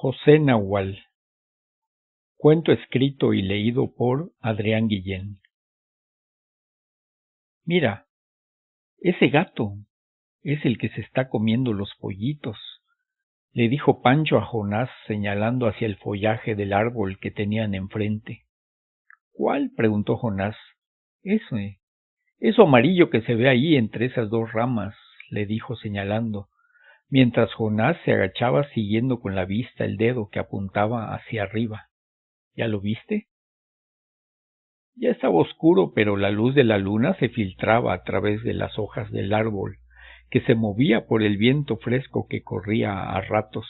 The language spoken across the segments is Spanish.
José Nahual. Cuento escrito y leído por Adrián Guillén. Mira, ese gato es el que se está comiendo los pollitos, le dijo Pancho a Jonás señalando hacia el follaje del árbol que tenían enfrente. ¿Cuál? Preguntó Jonás. Eso amarillo que se ve ahí entre esas dos ramas, le dijo señalando, mientras Jonás se agachaba siguiendo con la vista el dedo que apuntaba hacia arriba. ¿Ya lo viste? Ya estaba oscuro, pero la luz de la luna se filtraba a través de las hojas del árbol, que se movía por el viento fresco que corría a ratos.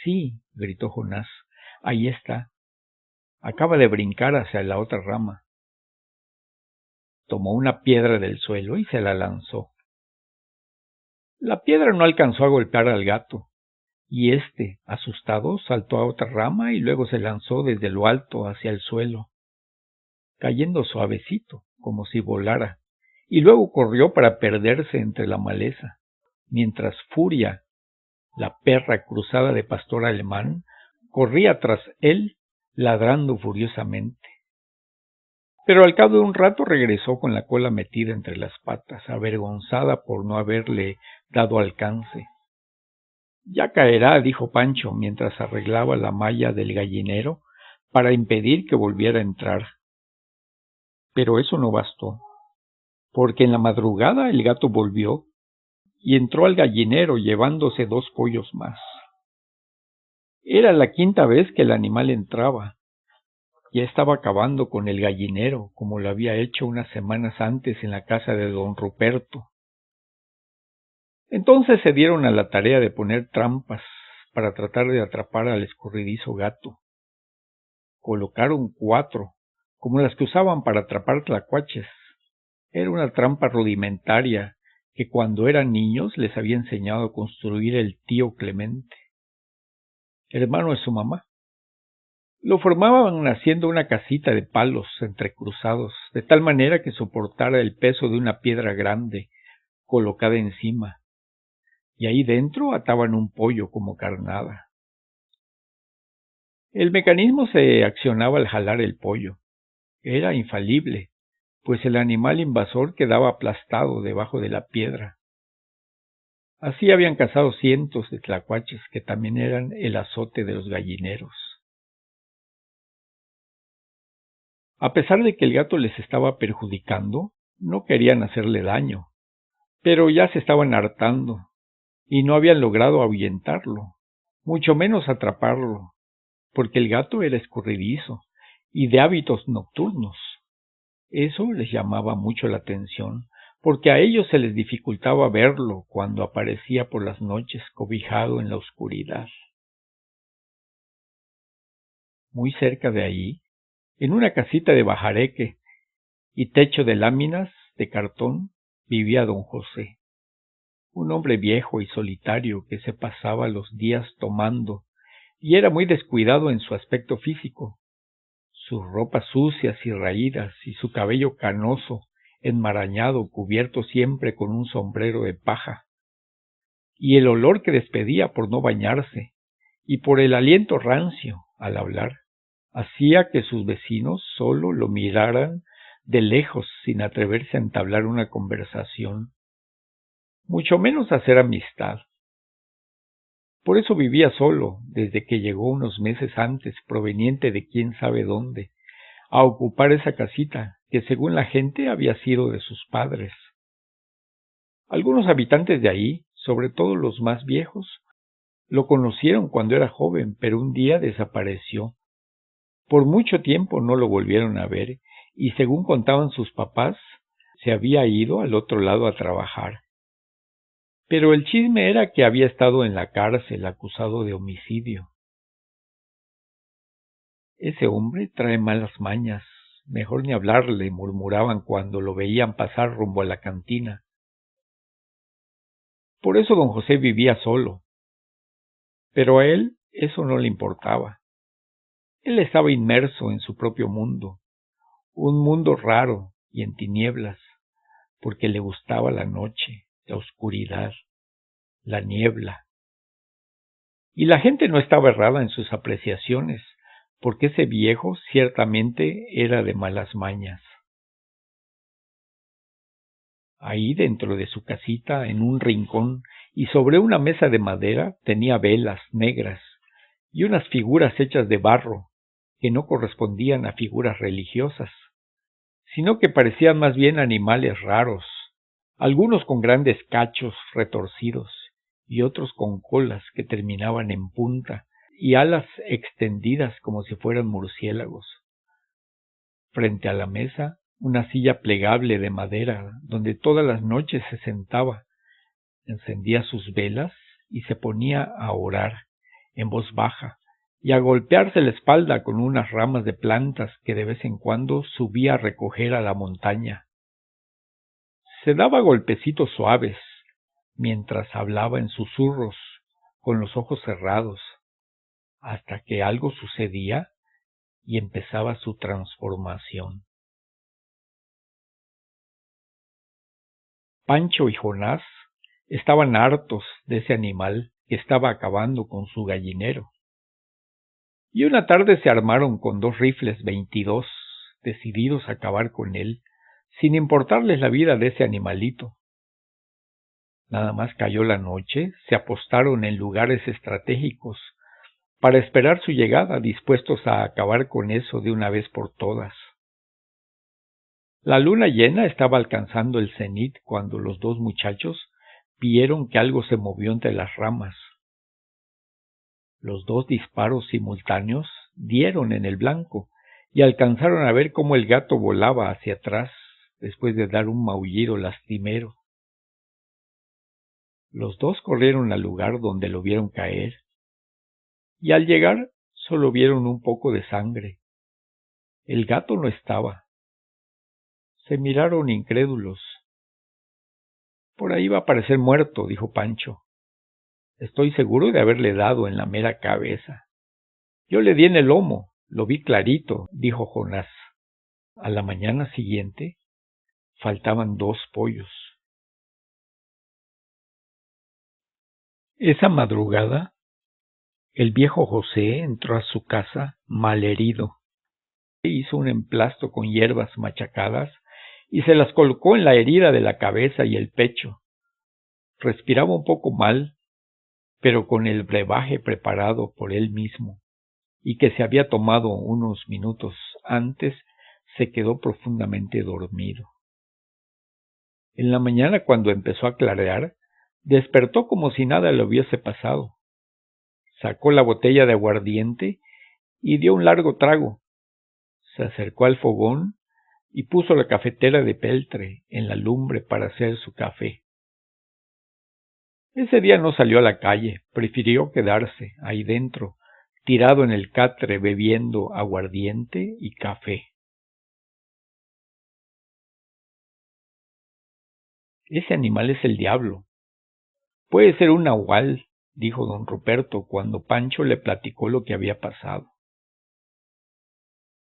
Sí, gritó Jonás, ahí está. Acaba de brincar hacia la otra rama. Tomó una piedra del suelo y se la lanzó. La piedra no alcanzó a golpear al gato, y éste, asustado, saltó a otra rama y luego se lanzó desde lo alto hacia el suelo, cayendo suavecito, como si volara, y luego corrió para perderse entre la maleza, mientras Furia, la perra cruzada de pastor alemán, corría tras él, ladrando furiosamente. Pero al cabo de un rato regresó con la cola metida entre las patas, avergonzada por no haberle dado alcance. Ya caerá, dijo Pancho, mientras arreglaba la malla del gallinero para impedir que volviera a entrar. Pero eso no bastó, porque en la madrugada el gato volvió y entró al gallinero llevándose 2 pollos más. Era la 5ª vez que el animal entraba. Ya estaba acabando con el gallinero, como lo había hecho unas semanas antes en la casa de don Ruperto. Entonces se dieron a la tarea de poner trampas para tratar de atrapar al escurridizo gato. Colocaron 4, como las que usaban para atrapar tlacuaches. Era una trampa rudimentaria que cuando eran niños les había enseñado a construir el tío Clemente, hermano de su mamá. Lo formaban haciendo una casita de palos entrecruzados, de tal manera que soportara el peso de una piedra grande colocada encima, y ahí dentro ataban un pollo como carnada. El mecanismo se accionaba al jalar el pollo. Era infalible, pues el animal invasor quedaba aplastado debajo de la piedra. Así habían cazado cientos de tlacuaches que también eran el azote de los gallineros. A pesar de que el gato les estaba perjudicando, no querían hacerle daño, pero ya se estaban hartando y no habían logrado ahuyentarlo, mucho menos atraparlo, porque el gato era escurridizo y de hábitos nocturnos. Eso les llamaba mucho la atención, porque a ellos se les dificultaba verlo cuando aparecía por las noches cobijado en la oscuridad. Muy cerca de ahí, en una casita de bajareque y techo de láminas de cartón, vivía don José, un hombre viejo y solitario que se pasaba los días tomando y era muy descuidado en su aspecto físico. Sus ropas sucias y raídas y su cabello canoso, enmarañado, cubierto siempre con un sombrero de paja, y el olor que despedía por no bañarse, y por el aliento rancio al hablar, hacía que sus vecinos solo lo miraran de lejos sin atreverse a entablar una conversación, mucho menos hacer amistad. Por eso vivía solo desde que llegó unos meses antes, proveniente de quién sabe dónde, a ocupar esa casita que según la gente había sido de sus padres. Algunos habitantes de ahí, sobre todo los más viejos, lo conocieron cuando era joven, pero un día desapareció. Por mucho tiempo no lo volvieron a ver y según contaban sus papás, se había ido al otro lado a trabajar. Pero el chisme era que había estado en la cárcel acusado de homicidio. Ese hombre trae malas mañas, mejor ni hablarle, murmuraban cuando lo veían pasar rumbo a la cantina. Por eso don José vivía solo, pero a él eso no le importaba. Él estaba inmerso en su propio mundo, un mundo raro y en tinieblas, porque le gustaba la noche, la oscuridad, la niebla. Y la gente no estaba errada en sus apreciaciones, porque ese viejo ciertamente era de malas mañas. Ahí dentro de su casita, en un rincón, y sobre una mesa de madera, tenía velas negras y unas figuras hechas de barro, que no correspondían a figuras religiosas, sino que parecían más bien animales raros, algunos con grandes cachos retorcidos y otros con colas que terminaban en punta y alas extendidas como si fueran murciélagos. Frente a la mesa, una silla plegable de madera, donde todas las noches se sentaba, encendía sus velas y se ponía a orar en voz baja y a golpearse la espalda con unas ramas de plantas que de vez en cuando subía a recoger a la montaña. Se daba golpecitos suaves mientras hablaba en susurros, con los ojos cerrados, hasta que algo sucedía y empezaba su transformación. Pancho y Jonás estaban hartos de ese animal que estaba acabando con su gallinero. Y una tarde se armaron con 2 rifles 22, decididos a acabar con él, sin importarles la vida de ese animalito. Nada más cayó la noche, se apostaron en lugares estratégicos para esperar su llegada, dispuestos a acabar con eso de una vez por todas. La luna llena estaba alcanzando el cenit cuando los 2 muchachos vieron que algo se movió entre las ramas. Los 2 disparos simultáneos dieron en el blanco y alcanzaron a ver cómo el gato volaba hacia atrás después de dar un maullido lastimero. Los 2 corrieron al lugar donde lo vieron caer y al llegar solo vieron un poco de sangre. El gato no estaba. Se miraron incrédulos. Por ahí va a parecer muerto, dijo Pancho. Estoy seguro de haberle dado en la mera cabeza. Yo le di en el lomo, lo vi clarito, dijo Jonás. A la mañana siguiente faltaban 2 pollos. Esa madrugada, el viejo José entró a su casa malherido. Hizo un emplasto con hierbas machacadas y se las colocó en la herida de la cabeza y el pecho. Respiraba un poco mal, pero con el brebaje preparado por él mismo y que se había tomado unos minutos antes, se quedó profundamente dormido. En la mañana, cuando empezó a clarear, despertó como si nada le hubiese pasado. Sacó la botella de aguardiente y dio un largo trago. Se acercó al fogón y puso la cafetera de peltre en la lumbre para hacer su café. Ese día no salió a la calle, prefirió quedarse ahí dentro, tirado en el catre bebiendo aguardiente y café. Ese animal es el diablo. Puede ser un nahual, dijo don Ruperto cuando Pancho le platicó lo que había pasado.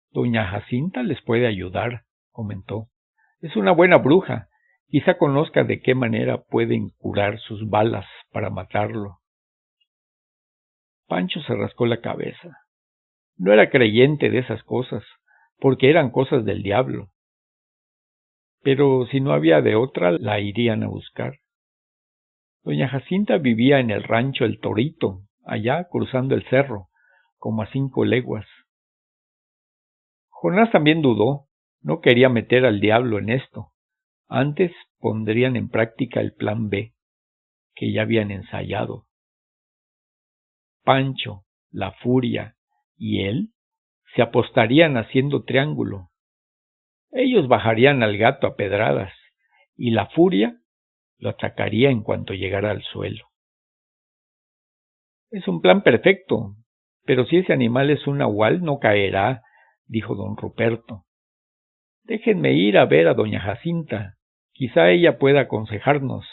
Doña Jacinta les puede ayudar, comentó. Es una buena bruja. Quizá conozca de qué manera pueden curar sus balas para matarlo. Pancho se rascó la cabeza. No era creyente de esas cosas, porque eran cosas del diablo. Pero si no había de otra, la irían a buscar. Doña Jacinta vivía en el rancho El Torito, allá cruzando el cerro, como a 5 leguas. Jonás también dudó, no quería meter al diablo en esto. Antes pondrían en práctica el plan B, que ya habían ensayado. Pancho, la Furia y él se apostarían haciendo triángulo. Ellos bajarían al gato a pedradas y la Furia lo atacaría en cuanto llegara al suelo. Es un plan perfecto, pero si ese animal es un nahual no caerá, dijo don Ruperto. Déjenme ir a ver a doña Jacinta, quizá ella pueda aconsejarnos.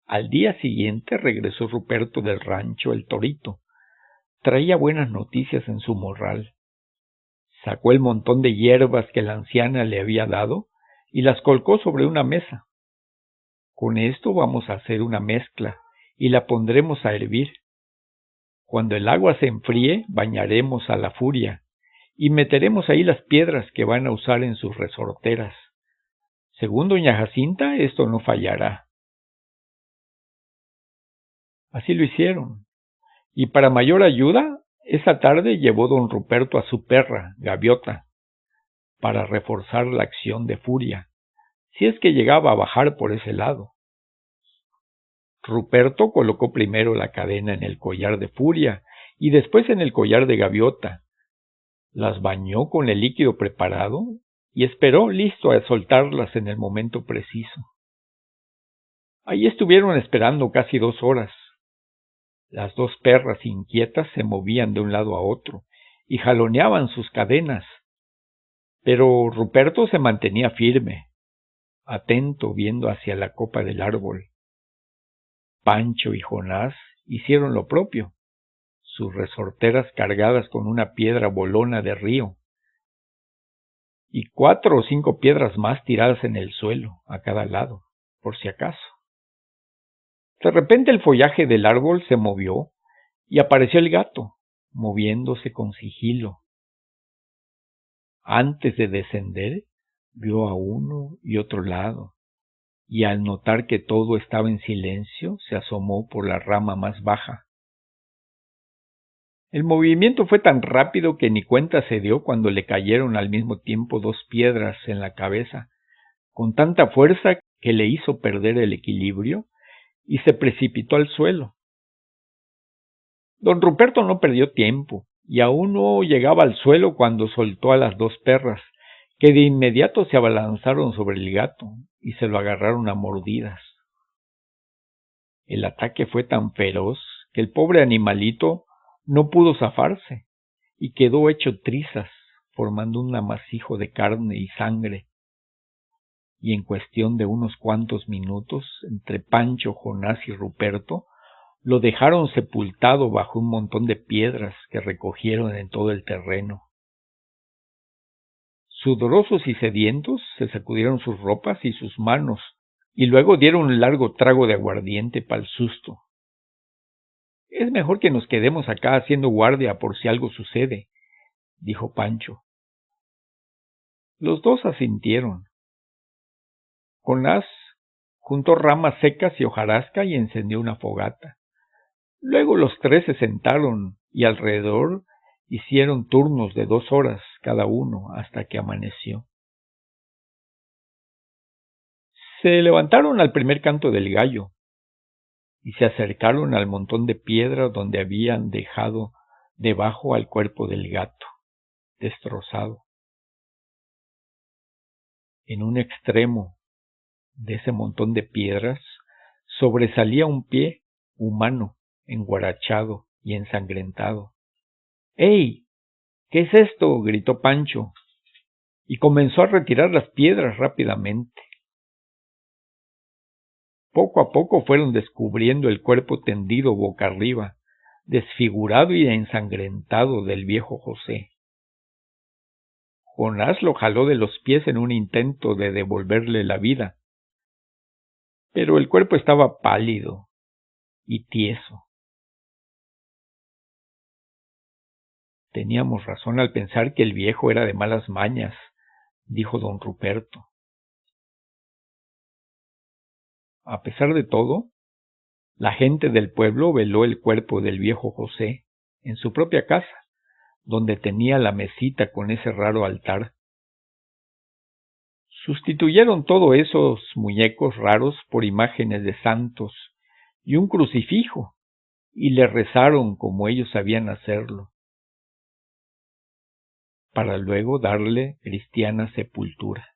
Al día siguiente regresó Ruperto del rancho El Torito. Traía buenas noticias en su morral. Sacó el montón de hierbas que la anciana le había dado y las colocó sobre una mesa. Con esto vamos a hacer una mezcla y la pondremos a hervir. Cuando el agua se enfríe, bañaremos a la furia y meteremos ahí las piedras que van a usar en sus resorteras. Según doña Jacinta, esto no fallará. Así lo hicieron, y para mayor ayuda, esa tarde llevó don Ruperto a su perra, Gaviota, para reforzar la acción de furia, si es que llegaba a bajar por ese lado. Ruperto colocó primero la cadena en el collar de furia y después en el collar de Gaviota. Las bañó con el líquido preparado y esperó listo a soltarlas en el momento preciso. Allí estuvieron esperando casi 2 horas. Las dos perras inquietas se movían de un lado a otro y jaloneaban sus cadenas, pero Ruperto se mantenía firme, atento viendo hacia la copa del árbol. Pancho y Jonás hicieron lo propio, sus resorteras cargadas con una piedra bolona de río, y 4 o 5 piedras más tiradas en el suelo, a cada lado, por si acaso. De repente el follaje del árbol se movió y apareció el gato, moviéndose con sigilo. Antes de descender, vio a uno y otro lado, y al notar que todo estaba en silencio, se asomó por la rama más baja. El movimiento fue tan rápido que ni cuenta se dio cuando le cayeron al mismo tiempo 2 piedras en la cabeza, con tanta fuerza que le hizo perder el equilibrio y se precipitó al suelo. Don Ruperto no perdió tiempo, y aún no llegaba al suelo cuando soltó a las 2 perras, que de inmediato se abalanzaron sobre el gato y se lo agarraron a mordidas. El ataque fue tan feroz que el pobre animalito no pudo zafarse y quedó hecho trizas, formando un amasijo de carne y sangre. Y en cuestión de unos cuantos minutos, entre Pancho, Jonás y Ruperto, lo dejaron sepultado bajo un montón de piedras que recogieron en todo el terreno. Sudorosos y sedientos, se sacudieron sus ropas y sus manos, y luego dieron un largo trago de aguardiente para el susto. Es mejor que nos quedemos acá haciendo guardia por si algo sucede, dijo Pancho. Los dos asintieron. Jonás juntó ramas secas y hojarasca y encendió una fogata. Luego los 3 se sentaron y alrededor hicieron turnos de 2 horas cada uno hasta que amaneció. Se levantaron al primer canto del gallo y se acercaron al montón de piedra donde habían dejado debajo al cuerpo del gato, destrozado. En un extremo de ese montón de piedras sobresalía un pie humano, enguarachado y ensangrentado. ¡Ey! ¿Qué es esto?, gritó Pancho, y comenzó a retirar las piedras rápidamente. Poco a poco fueron descubriendo el cuerpo tendido boca arriba, desfigurado y ensangrentado del viejo José. Jonás lo jaló de los pies en un intento de devolverle la vida, pero el cuerpo estaba pálido y tieso. Teníamos razón al pensar que el viejo era de malas mañas, dijo don Ruperto. A pesar de todo, la gente del pueblo veló el cuerpo del viejo José en su propia casa, donde tenía la mesita con ese raro altar. Sustituyeron todos esos muñecos raros por imágenes de santos y un crucifijo, y le rezaron como ellos sabían hacerlo, para luego darle cristiana sepultura.